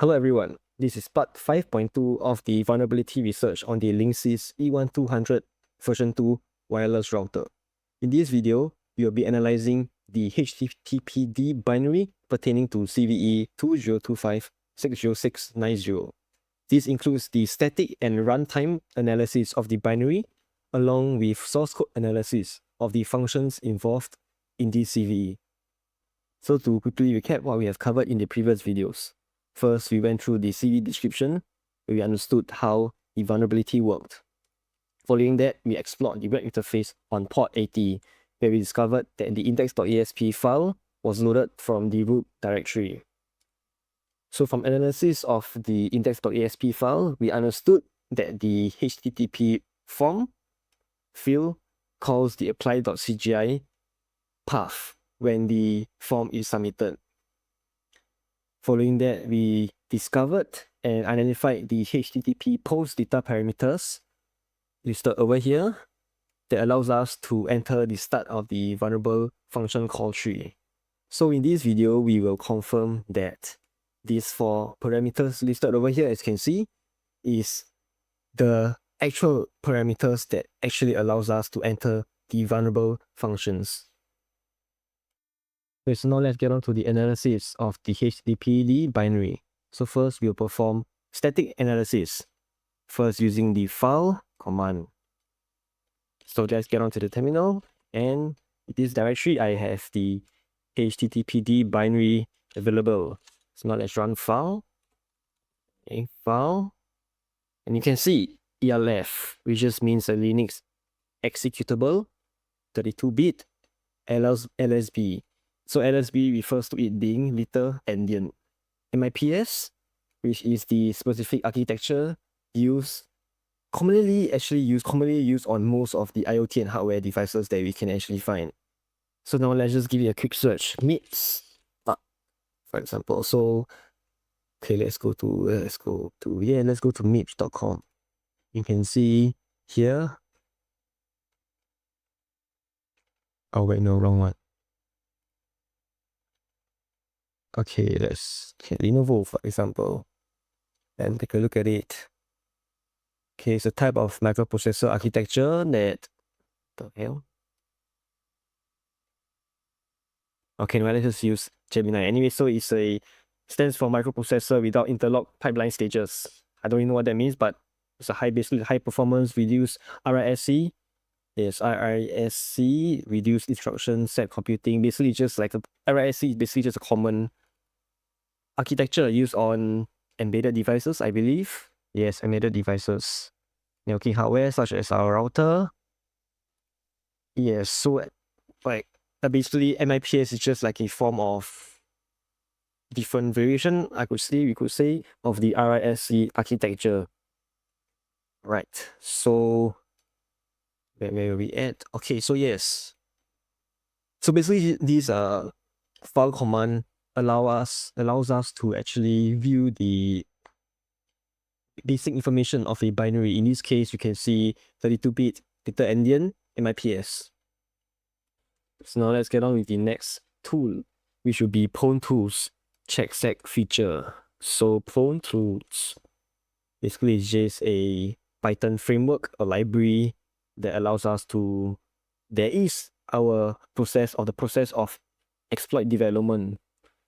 Hello everyone, this is part 5.2 of the vulnerability research on the Linksys E1200 version 2 wireless router. In this video, we will be analyzing the HTTPD binary pertaining to CVE-2025-60690. This includes the static and runtime analysis of the binary, along with source code analysis of the functions involved in this CVE. So to quickly recap what we have covered in the previous videos. First, we went through the CVE description, where we understood how the vulnerability worked. Following that, we explored the web interface on port 80, where we discovered that the index.asp file was loaded from the root directory. So from analysis of the index.asp file, we understood that the HTTP form field calls the apply.cgi path when the form is submitted. Following that, we discovered and identified the HTTP post data parameters listed over here that allows us to enter the start of the vulnerable function call tree. So in this video, we will confirm that these four parameters listed over here, as you can see, is the actual parameters that actually allows us to enter the vulnerable functions. So now let's get on to the analysis of the HTTPD binary. So first, we'll perform static analysis, first using the file command. So let's get on to the terminal, and in this directory, I have the HTTPD binary available. So now let's run file, file, and you can see ELF, which just means a Linux executable, 32-bit, LSB. So LSB refers to it being little endian. MIPS, which is the specific architecture commonly used on most of the IoT and hardware devices that we can actually find. So now let's just give it a quick search. MIPS, for example. So okay, let's go to mips.com. You can see here. Oh wait, no, wrong one. Okay, let's get Lenovo, for example, and take a look at it. Okay, it's a type of microprocessor architecture that... the hell? Okay, now let's just use Gemini. Anyway, so stands for microprocessor without interlock pipeline stages. I don't even know what that means, but it's a basically high performance reduced RISC. Yes, RISC, reduced instruction set computing. Basically, just like RISC is basically just a common architecture used on embedded devices, I believe. Yes, embedded devices. Networking hardware such as our router. Yes, so like basically MIPS is just like a form of different variation, we could say, of the RISC architecture. Right. So where are we at? Okay, so yes. So basically these file command allows us to actually view the basic information of a binary. In this case, you can see 32-bit little endian MIPS. So now let's get on with the next tool, which would be PwnTools checksec feature. So PwnTools basically is just a Python framework, a library that allows us to... there is the process of exploit development.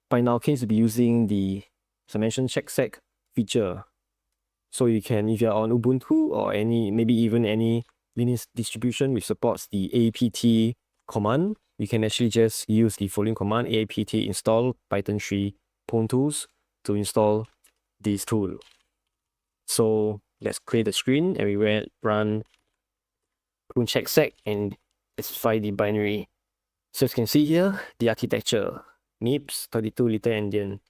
By now, case to be using the, as I mentioned, checksec feature. So you can, if you're on Ubuntu or maybe even any Linux distribution which supports the apt command, you can actually just use the following command: apt install python 3 PwnTools to install this tool. So let's clear the screen and we run checksec and specify the binary. So as you can see here, the architecture: MIPS, 32 little endian,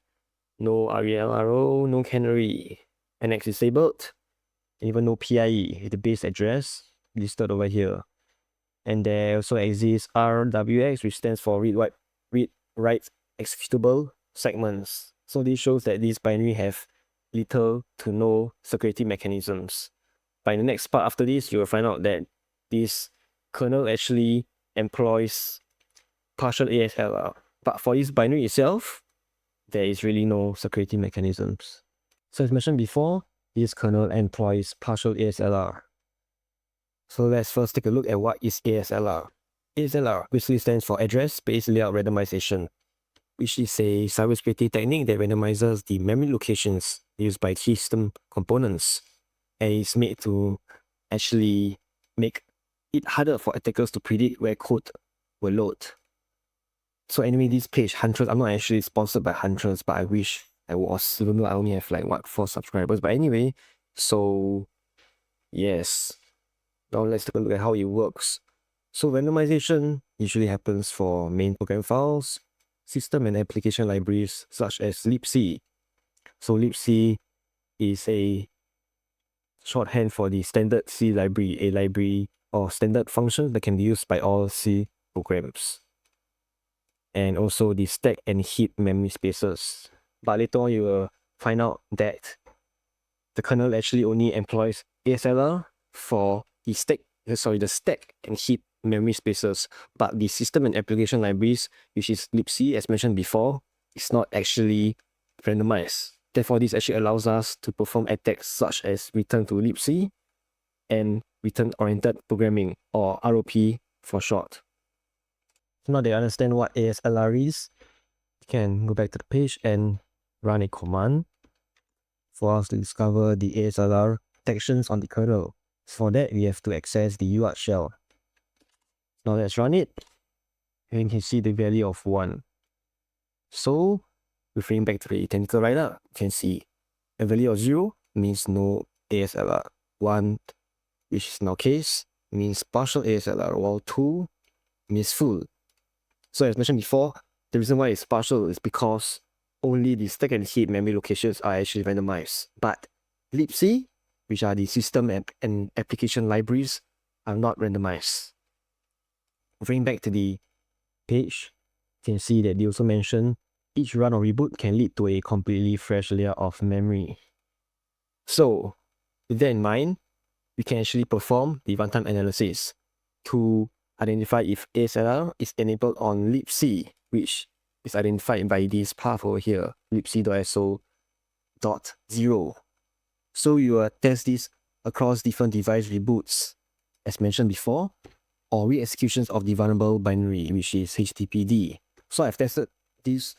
no RELRO, no canary, NX disabled, and even no PIE, the base address listed over here. And there also exists RWX, which stands for read-write executable segments. So this shows that this binary have little to no security mechanisms. By the next part after this, you will find out that this kernel actually employs partial ASLR. But for this binary itself, there is really no security mechanisms. So as mentioned before, this kernel employs partial ASLR. So let's first take a look at what is ASLR. ASLR basically stands for Address Space Layout Randomization, which is a cybersecurity technique that randomizes the memory locations used by system components, and is made to actually make it harder for attackers to predict where code will load. So anyway, this page, Huntress, I'm not actually sponsored by Huntress, but I wish I was, even though I only have like, what, 4 subscribers. But anyway, so yes. Now let's take a look at how it works. So randomization usually happens for main program files, system and application libraries such as libc. So libc is a shorthand for the standard C library, a library or standard function that can be used by all C programs. And also the stack and heap memory spaces. But later on you will find out that the kernel actually only employs ASLR for the stack and heap memory spaces, but the system and application libraries, which is libc as mentioned before, is not actually randomized. Therefore, this actually allows us to perform attacks such as return to libc and return-oriented programming, or ROP for short. So now that you understand what ASLR is, you can go back to the page and run a command for us to discover the ASLR detections on the kernel. For that, we have to access the UART shell. Now let's run it, and you can see the value of 1. So, referring back to the technical write-up, you can see a value of 0 means no ASLR. 1, which is in our case, means partial ASLR, while 2 means full. So as mentioned before, the reason why it's partial is because only the stack and heap memory locations are actually randomized. But libc, which are the system and application libraries, are not randomized. Referring back to the page, you can see that they also mention each run or reboot can lead to a completely fresh layer of memory. So, with that in mind, we can actually perform the runtime analysis to identify if ASLR is enabled on libc, which is identified by this path over here, libc.so.0. So you will test this across different device reboots, as mentioned before, or re-executions of the vulnerable binary, which is HTTPD. So I've tested this,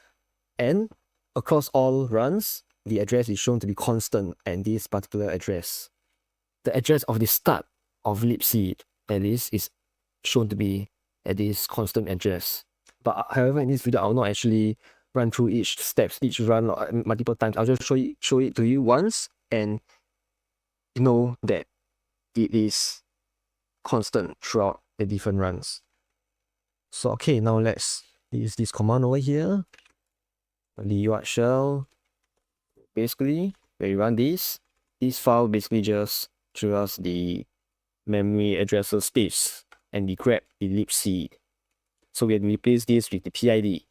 and across all runs, the address is shown to be constant at this particular address. The address of the start of libc, at least, is shown to be at this constant address. But however, in this video, I'll not actually run through each steps, each run multiple times. I'll just show it to you once, and know that it is constant throughout the different runs. So okay, now let's use this command over here, the UART shell. Basically, when you run this file basically just shows us the memory addresses space and the grab the libc. So we have to replace this with the PID.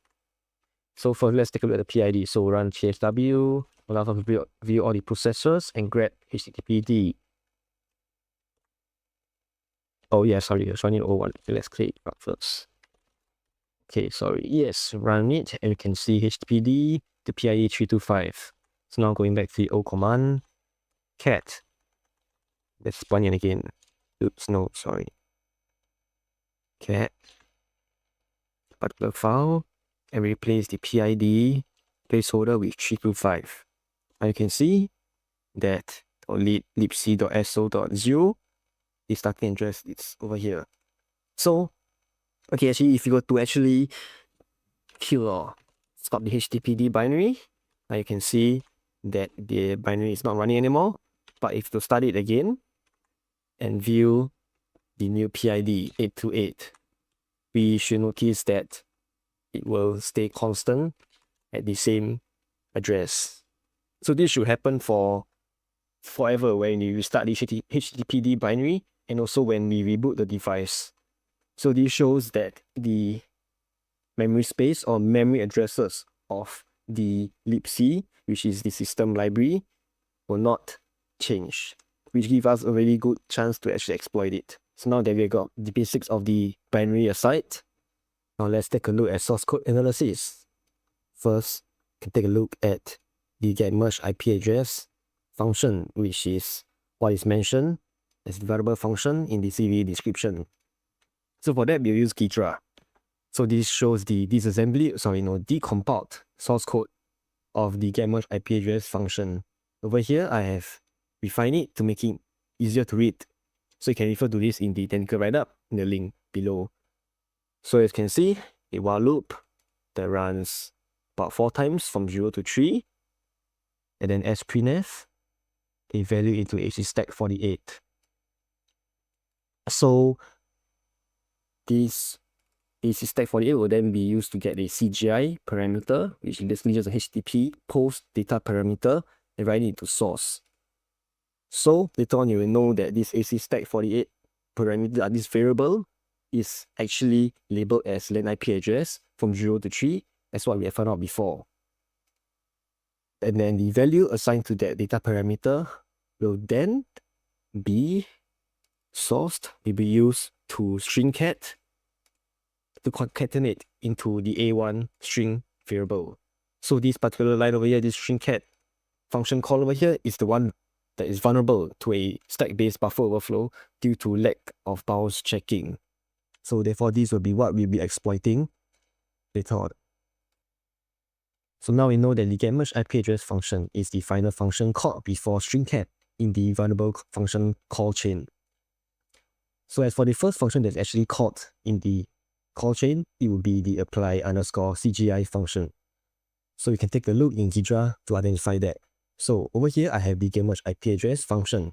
So first, let's take a look at the PID. So run chw, allow us to view all the processors and grab HTTPD. Oh yeah, sorry, it's running O1. Let's clear it up first. Okay, sorry. Yes, run it, and you can see HTTPD, the PID 325. So now going back to the O command, cat. Let's run it again. Oops, no, sorry. Cat, particular file, and replace the PID placeholder with 325. And you can see that libc.so.0, the starting address is over here. So, okay, actually, if you go to actually kill or stop the HTTPD binary, now you can see that the binary is not running anymore. But if you start it again and view the new PID 828, we should notice that it will stay constant at the same address. So this should happen for forever when you restart the HTTPD binary, and also when we reboot the device. So this shows that the memory space or memory addresses of the libc, which is the system library, will not change, which gives us a really good chance to actually exploit it. So now that we got the basics of the binary aside, now let's take a look at source code analysis. First, you can take a look at the get merged IP address function, which is what is mentioned as the variable function in the CVE description. So for that, we'll use Ghidra. So this shows the decompiled source code of the get merge IP address function. Over here, I have refined it to make it easier to read. So you can refer to this in the technical write-up in the link below. So as you can see, a while loop that runs about 4 times from 0 to 3, and then as printf, a value into stack 48. So this stack 48 will then be used to get a CGI parameter, which is basically just a HTTP post data parameter, and write it into source. So later on, you will know that this stack 48 parameter, this variable, is actually labeled as LAN IP address from 0 to 3. That's what we have found out before. And then the value assigned to that data parameter will then be sourced, will be used to string cat to concatenate into the A1 string variable. So this particular line over here, this string cat function call over here, is the one that is vulnerable to a stack-based buffer overflow due to lack of BIOS checking. So therefore, this will be what we'll be exploiting later on. So now we know that the get merge IP address function is the final function called before string cat in the vulnerable function call chain. So as for the first function that's actually called in the call chain, it will be the apply underscore CGI function. So you can take a look in Ghidra to identify that. So over here, I have the get merge IP address function.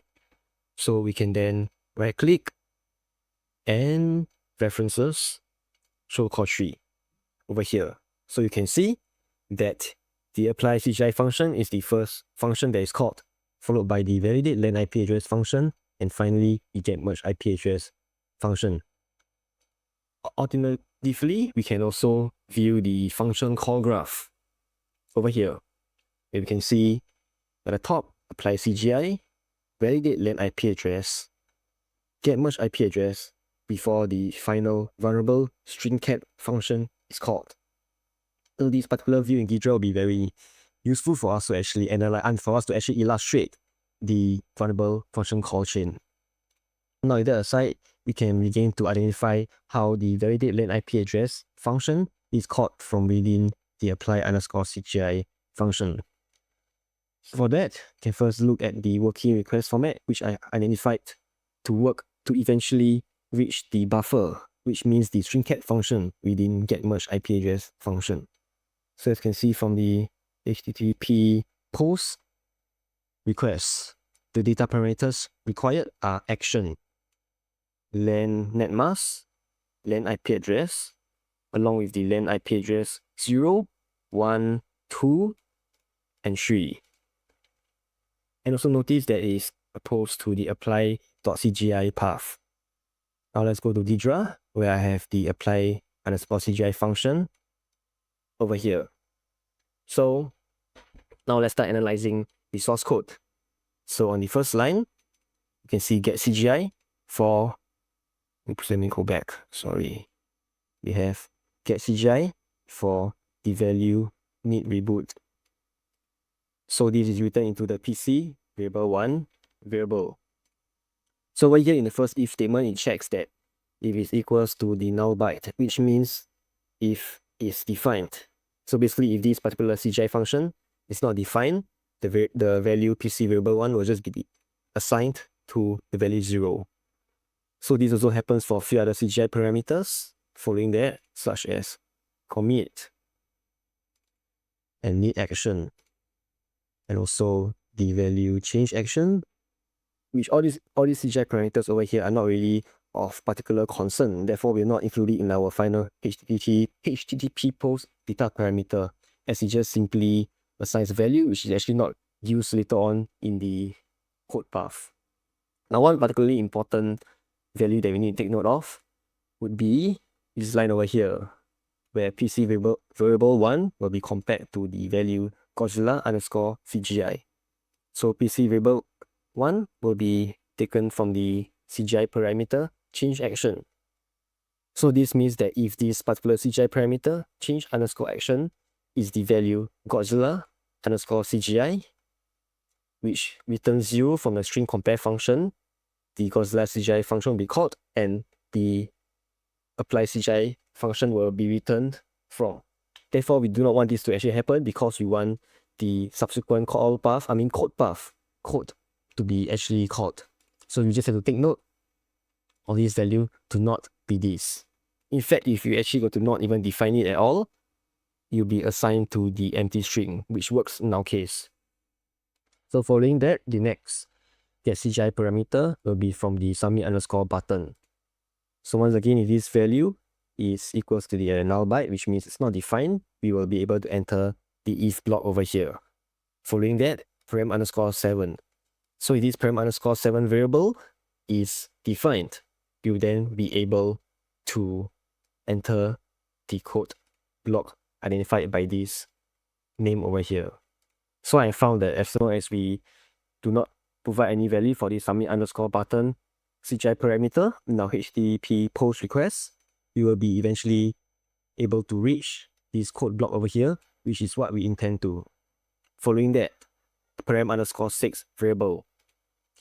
So we can then right click and references show call tree over here. So you can see that the apply CGI function is the first function that is called, followed by the validate LAN IP address function, and finally the get merge IP address function. Alternatively, we can also view the function call graph over here. Where we can see at the top, apply CGI, validate LAN IP address, get merge IP address before the final vulnerable string cat function is called. So this particular view in Ghidra will be very useful for us to actually analyze and for us to actually illustrate the vulnerable function call chain. Now with that aside, we can begin to identify how the validate LAN IP address function is called from within the apply underscore CGI function. For that, we can first look at the working request format, which I identified to work to eventually reach the buffer, which means the string cat function within get merge IP address function. So as you can see from the HTTP post request, the data parameters required are action, LAN net mask, LAN IP address, along with the LAN IP address 0, 1, 2, and 3. And also notice that it is opposed to the apply.cgi path. Now let's go to Ghidra, where I have the apply underscore CGI function over here. So now let's start analyzing the source code. So on the first line, you can see get CGI for, oops, let me go back, sorry. We have get CGI for the value need reboot. So this is written into the PC variable 1 variable. So over here in the first if statement, it checks that if it equals to the null byte, which means if is defined. So basically, if this particular CGI function is not defined, the value PC variable 1 will just be assigned to the value 0. So this also happens for a few other CGI parameters following that, such as commit and need action, and also the value change action, which all these CGI parameters over here are not really of particular concern. Therefore, we're not included in our final HTTP post data parameter, as it just simply assigns a value which is actually not used later on in the code path. Now, one particularly important value that we need to take note of would be this line over here, where PC variable 1 will be compared to the value Godzilla underscore CGI. So PC variable 1 will be taken from the CGI parameter change action. So this means that if this particular CGI parameter change underscore action is the value Godzilla underscore CGI, which returns 0 from the string compare function, the Godzilla CGI function will be called, and the apply CGI function will be returned from. Therefore, we do not want this to actually happen because we want the subsequent code path to be actually called. So you just have to take note of this value to not be this. In fact, if you actually go to not even define it at all, you'll be assigned to the empty string, which works in our case. So following that, the next get CGI parameter will be from the submit underscore button. So once again, if this value is equals to the null byte, which means it's not defined, we will be able to enter the if block over here. Following that, param underscore 7. So if this param underscore 7 variable is defined, you will then be able to enter the code block identified by this name over here. So I found that as long as we do not provide any value for the submit underscore button CGI parameter in our HTTP post request, we will be eventually able to reach this code block over here, which is what we intend to. Following that, param underscore 6 variable.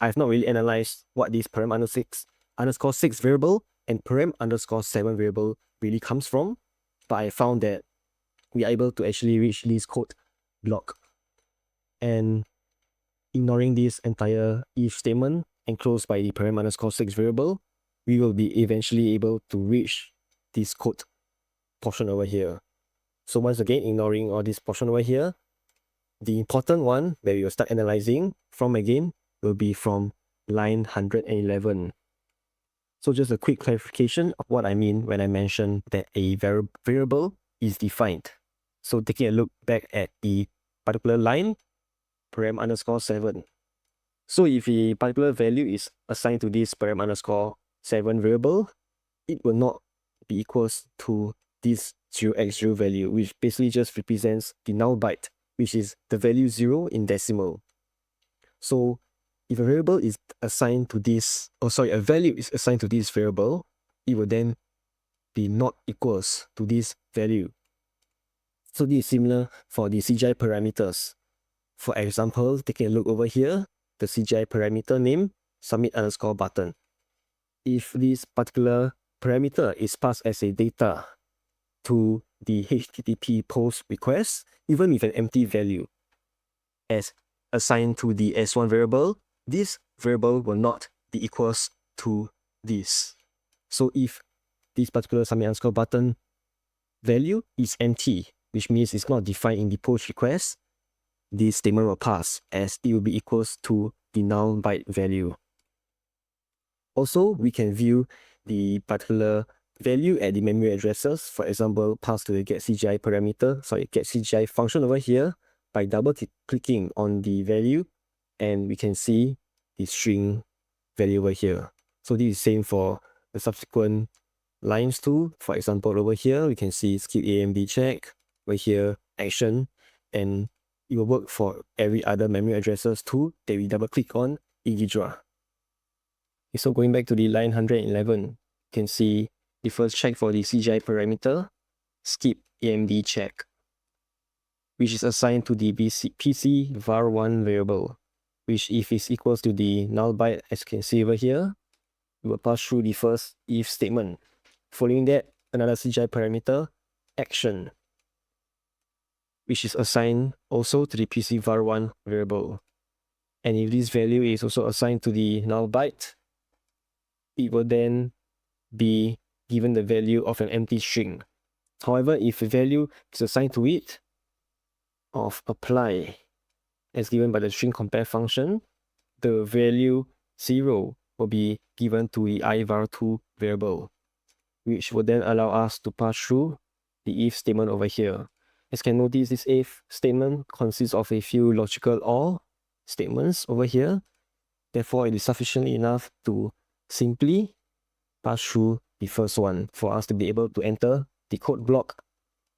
I have not really analyzed what this param underscore 6 variable and param underscore 7 variable really comes from, but I found that we are able to actually reach this code block. And ignoring this entire if statement enclosed by the param underscore 6 variable, we will be eventually able to reach this code portion over here. So once again, ignoring all this portion over here, the important one where we will start analyzing from again will be from line 111. So just a quick clarification of what I mean when I mention that a variable is defined. So taking a look back at the particular line, param underscore 7. So if a particular value is assigned to this param underscore 7 variable, it will not be equals to this 0x0 value, which basically just represents the null byte, which is the value 0 in decimal. So if a variable is assigned to this, a value is assigned to this variable, it will then be not equals to this value. So this is similar for the CGI parameters. For example, taking a look over here, the CGI parameter name, submit underscore button. If this particular parameter is passed as a data to the HTTP post request, even with an empty value as assigned to the S1 variable, this variable will not be equals to this. So if this particular submit underscore button value is empty, which means it's not defined in the post request, this statement will pass as it will be equals to the null byte value. Also, we can view the particular value at the memory addresses, for example, passed to the getCGI parameter, getCGI function over here by double clicking on the value, and we can see the string value over here. So this is same for the subsequent lines too. For example, over here, we can see skip AMD check, over here, action, and it will work for every other memory addresses too that we double click on in Ghidra. Okay, so going back to the line 111, you can see the first check for the CGI parameter, skip AMD check, which is assigned to the PC var1 variable, which if is equals to the null byte, as you can see over here, it will pass through the first if statement. Following that, another CGI parameter, action, which is assigned also to the PC var1 variable. And if this value is also assigned to the null byte, it will then be given the value of an empty string. However, if a value is assigned to it of apply as given by the string compare function, the value 0 will be given to the ivar2 variable, which will then allow us to pass through the if statement over here. As you can notice, this if statement consists of a few logical OR statements over here. Therefore, it is sufficiently enough to simply pass through the first one for us to be able to enter the code block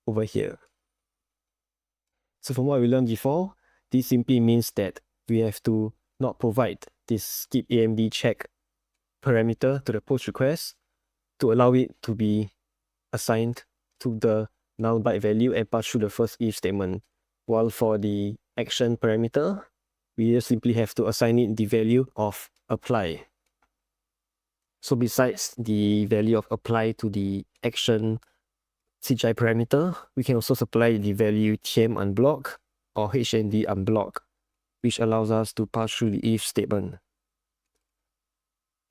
over here. So from what we learned before, this simply means that we have to not provide this skip AMD check parameter to the post request to allow it to be assigned to the null byte value and pass through the first if statement. While for the action parameter, we just simply have to assign it the value of apply. So besides the value of apply to the action CGI parameter, we can also supply the value TM unblock or HND unblock, which allows us to pass through the if statement.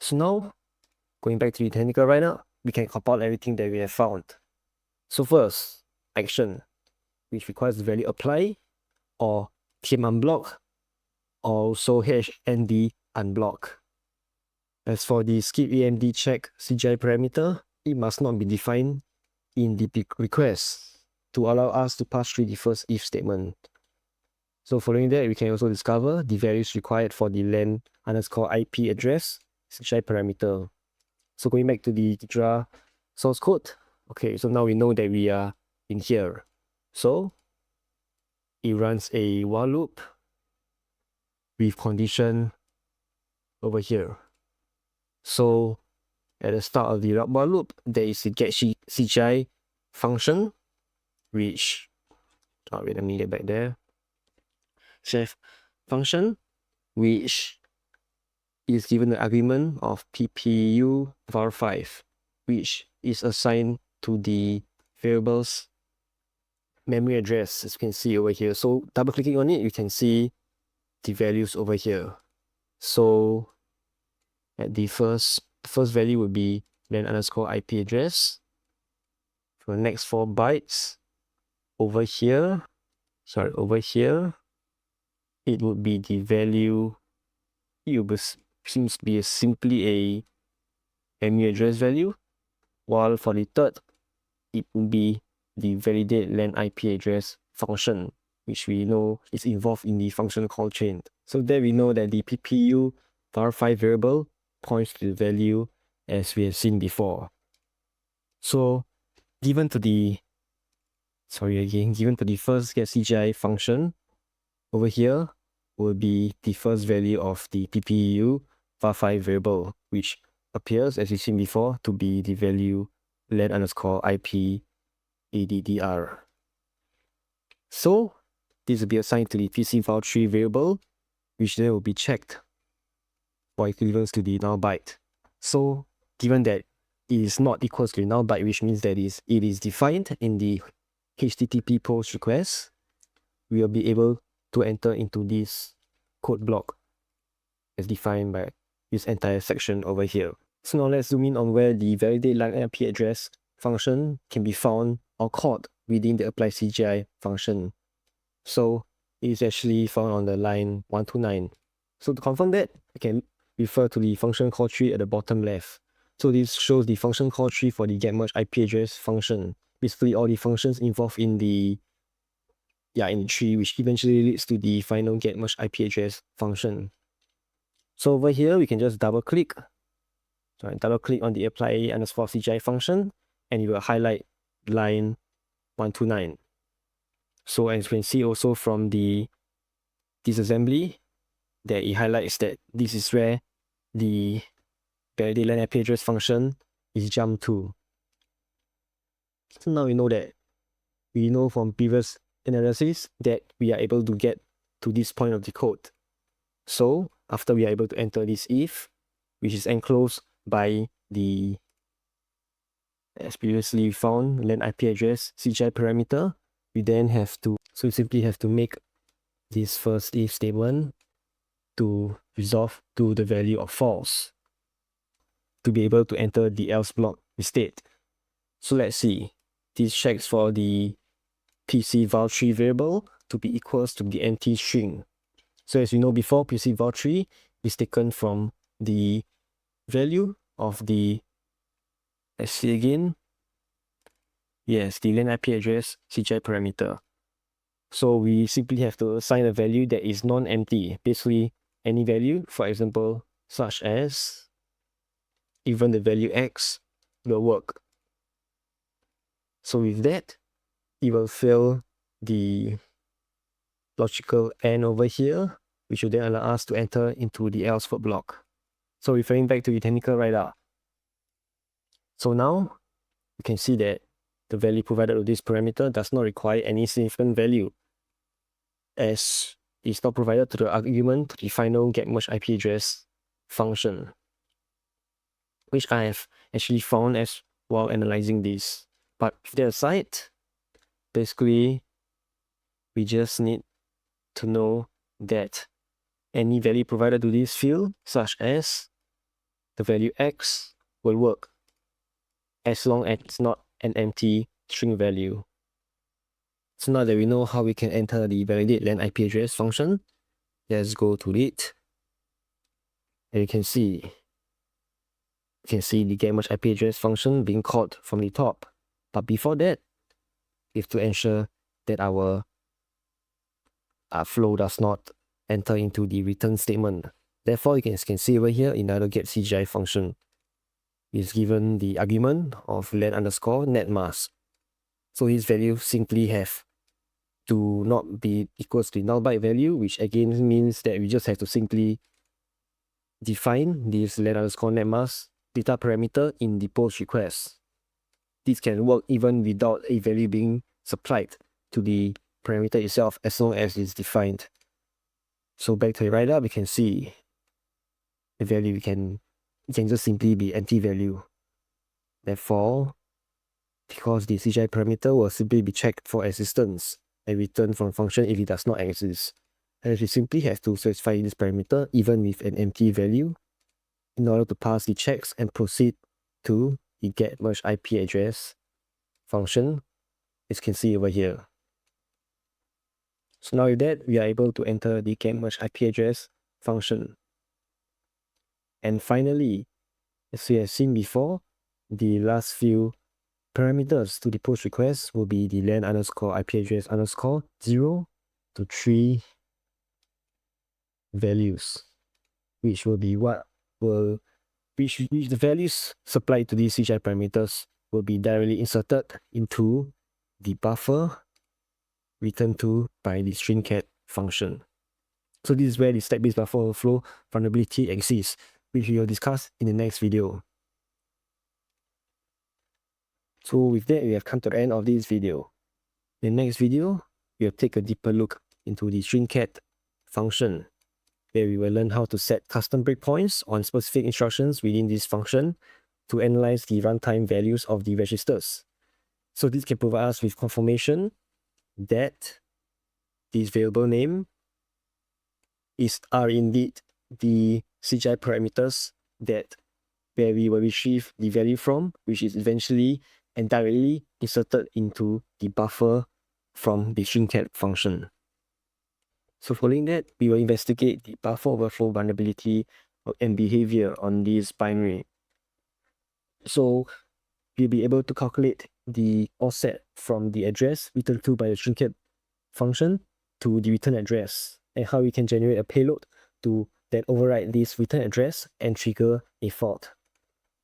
So now, going back to the technical write-up, we can compile everything that we have found. So first, action, which requires the value apply or TM unblock, or also HND unblock. As for the skip AMD check CGI parameter, it must not be defined in the request to allow us to pass through the first if statement. So following that, we can also discover the values required for the LAN_IP address CGI parameter. So going back to the Ghidra source code, okay, so now we know that we are in here. So it runs a while loop with condition over here. So at the start of the while loop, there is a get CGI function, which, wait, let me get back there. Chef function, which is given the argument of PPU var5, which is assigned to the variable's memory address, as you can see over here. So double clicking on it, you can see the values over here. So at the first value would be LAN_IP address. For the next 4 bytes, over here, it would be the value. It seems to be simply a memory address value, while for the third, it would be the validate LAN IP address function, which we know is involved in the function call chain. So there we know that the PPU var5 variable points to the value as we have seen before. So given to the first get CGI function, over here will be the first value of the PPU var5 variable, which appears, as we've seen before, to be the value LAN_IP ADDR. So this will be assigned to the PC var3 variable, which then will be checked for equivalence to the null byte. So given that it is not equals to the null byte, which means that it is defined in the HTTP post request, we will be able to enter into this code block as defined by this entire section over here. So now let's zoom in on where the validate LAN IP address function can be found or called within the apply CGI function. So it is actually found on the line 129. So to confirm that, I can refer to the function call tree at the bottom left. So this shows the function call tree for the get merge IP address function. Basically all the functions involved in the tree, which eventually leads to the final get merge IP address function. So over here, we can just double click on the apply_CGI function, and it will highlight line 129. So as you can see also from the disassembly, that it highlights that this is where the validate LAN IP address function is jumped to. So now we know from previous analysis that we are able to get to this point of the code. So after we are able to enter this if, which is enclosed by the as previously found LAN IP address CGI parameter, we simply have to make this first if statement to resolve to the value of false to be able to enter the else block instead. So let's see. This checks for the PC var3 variable to be equals to the empty string. So as you know before, PC var3 is taken from the value of the, let's see again, yes, the LAN IP address CGI parameter. So we simply have to assign a value that is non-empty, basically any value, for example, such as even the value x will work. So with that, it will fill the logical AND over here, which will then allow us to enter into the else for block. So referring back to the technical write-up. So now you can see that the value provided with this parameter does not require any significant value, as is not provided to the argument to the final get merge IP address function, which I have actually found as while analyzing this. But with that aside, basically, we just need to know that any value provided to this field, such as the value x, will work as long as it's not an empty string value. So now that we know how we can enter the validate len IP address function, let's go to it. And you can see the get merge IP address function being called from the top. But before that, we have to ensure that our flow does not enter into the return statement. Therefore, you can see over here in the get CGI function is given the argument of len underscore net mask. So this value simply have to not be equals to the null byte value, which again means that we just have to simply define this len underscore net mask data parameter in the post request. This can work even without a value being supplied to the parameter itself as long as it's defined. So back to the write-up, we can see the value can just simply be empty value. Therefore, because the CGI parameter will simply be checked for existence and return from function if it does not exist. And we simply have to specify this parameter even with an empty value in order to pass the checks and proceed to the get merge IP address function, as you can see over here. So now with that, we are able to enter the get merge IP address function. And finally, as we have seen before, the last few parameters to the post request will be the len underscore IP address underscore 0 to 3 values, which will be what will which the values supplied to these CGI parameters will be directly inserted into the buffer returned to by the string cat function. So this is where the stack-based buffer overflow vulnerability exists, which we will discuss in the next video. So with that, we have come to the end of this video. In the next video, we will take a deeper look into the string cat function, where we will learn how to set custom breakpoints on specific instructions within this function to analyze the runtime values of the registers. So this can provide us with confirmation that this variable name are indeed the CGI parameters that where we will retrieve the value from, which is eventually and directly inserted into the buffer from the string cat function. So following that, we will investigate the buffer overflow vulnerability and behavior on this binary. So we'll be able to calculate the offset from the address returned to by the string cat function to the return address, and how we can generate a payload to then override this return address and trigger a fault,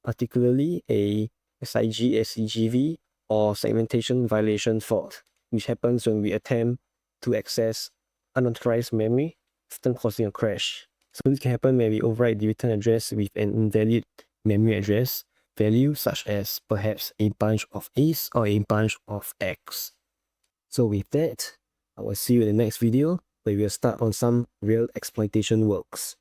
particularly a SIG, SCGV, or segmentation violation fault, which happens when we attempt to access unauthorized memory, often causing a crash. So this can happen when we override the return address with an invalid memory address value, such as perhaps a bunch of A's or a bunch of X. So with that, I will see you in the next video, where we will start on some real exploitation works.